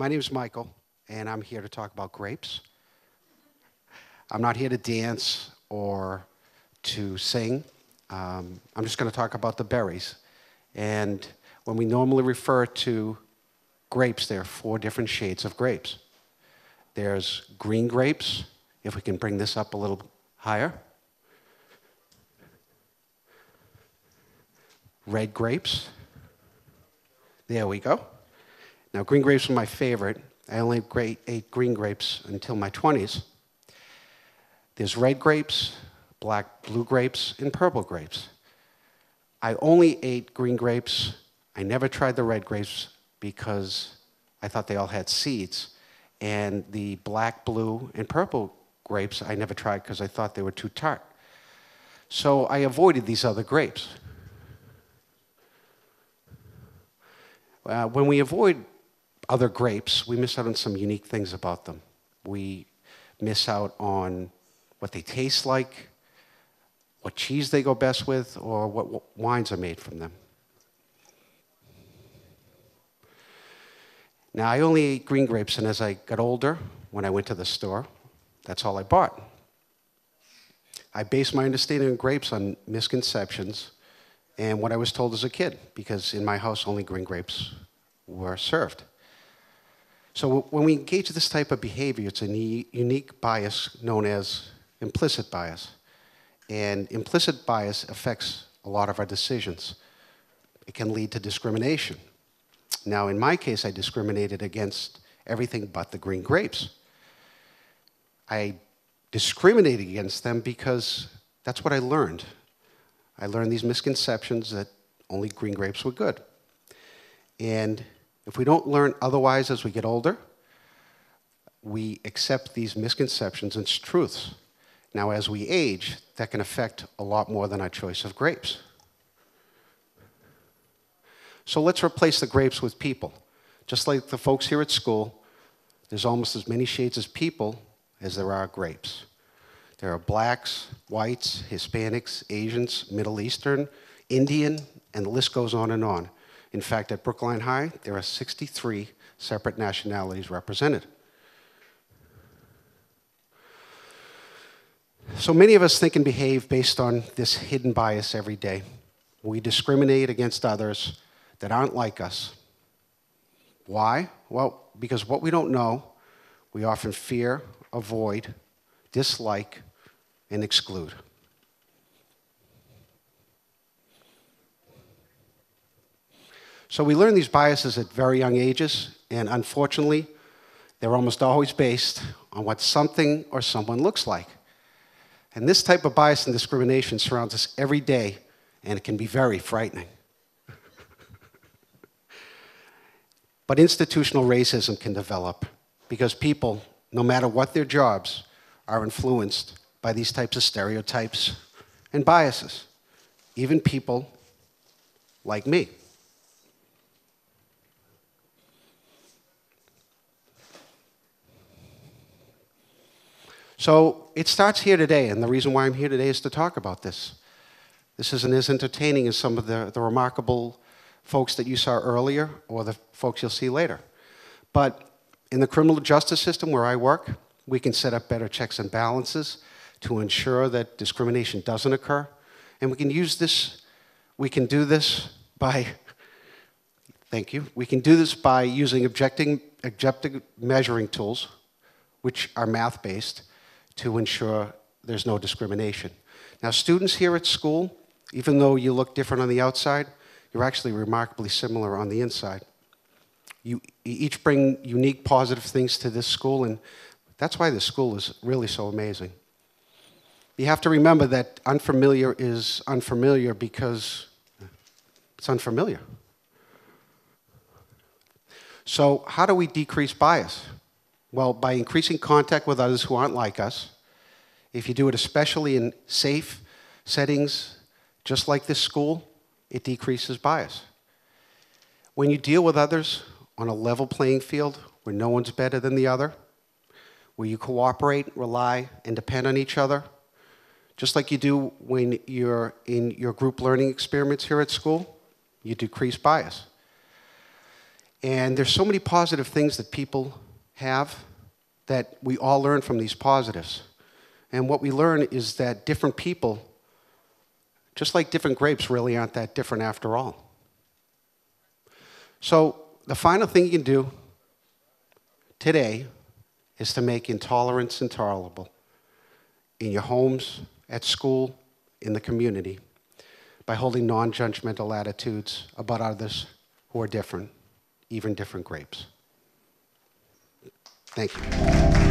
My name is Michael, and I'm here to talk about grapes. I'm not here to dance or to sing. I'm just going to talk about the berries. And when we normally refer to grapes, there are 4 different shades of grapes. There's green grapes, if we can bring this up a little higher. Red grapes. There we go. Now, green grapes are my favorite. I only ate green grapes until my 20s. There's red grapes, blue grapes, and purple grapes. I only ate green grapes. I never tried the red grapes because I thought they all had seeds. And the black, blue, and purple grapes I never tried because I thought they were too tart. So I avoided these other grapes. When we avoid other grapes, we miss out on some unique things about them. We miss out on what they taste like, what cheese they go best with, or what wines are made from them. Now, I only ate green grapes, and as I got older, when I went to the store, that's all I bought. I based my understanding of grapes on misconceptions and what I was told as a kid, because in my house, only green grapes were served. So when we engage this type of behavior, it's a unique bias known as implicit bias. And implicit bias affects a lot of our decisions. It can lead to discrimination. Now, in my case, I discriminated against everything but the green grapes. I discriminated against them because that's what I learned. I learned these misconceptions that only green grapes were good. And if we don't learn otherwise as we get older, we accept these misconceptions as truths. Now, as we age, that can affect a lot more than our choice of grapes. So let's replace the grapes with people. Just like the folks here at school, there's almost as many shades of people as there are grapes. There are blacks, whites, Hispanics, Asians, Middle Eastern, Indian, and the list goes on and on. In fact, at Brookline High, there are 63 separate nationalities represented. So many of us think and behave based on this hidden bias every day. We discriminate against others that aren't like us. Why? Well, because what we don't know, we often fear, avoid, dislike, and exclude. So we learn these biases at very young ages, and unfortunately, they're almost always based on what something or someone looks like. And this type of bias and discrimination surrounds us every day, and it can be very frightening. But institutional racism can develop because people, no matter what their jobs, are influenced by these types of stereotypes and biases, even people like me. So it starts here today, and the reason why I'm here today is to talk about this. This isn't as entertaining as some of the remarkable folks that you saw earlier or the folks you'll see later. But in the criminal justice system where I work, we can set up better checks and balances to ensure that discrimination doesn't occur. And we can do this by, thank you, we can do this by using objective measuring tools, which are math-based, to ensure there's no discrimination. Now, students here at school, even though you look different on the outside, you're actually remarkably similar on the inside. You each bring unique positive things to this school, and that's why this school is really so amazing. You have to remember that unfamiliar is unfamiliar because it's unfamiliar. So how do we decrease bias? Well, by increasing contact with others who aren't like us. If you do it especially in safe settings, just like this school, it decreases bias. When you deal with others on a level playing field where no one's better than the other, where you cooperate, rely, and depend on each other, just like you do when you're in your group learning experiments here at school, you decrease bias. And there's so many positive things that people have that we all learn from these positives. And what we learn is that different people, just like different grapes, really aren't that different after all. So the final thing you can do today is to make intolerance intolerable in your homes, at school, in the community, by holding non-judgmental attitudes about others who are different, even different grapes. Thank you.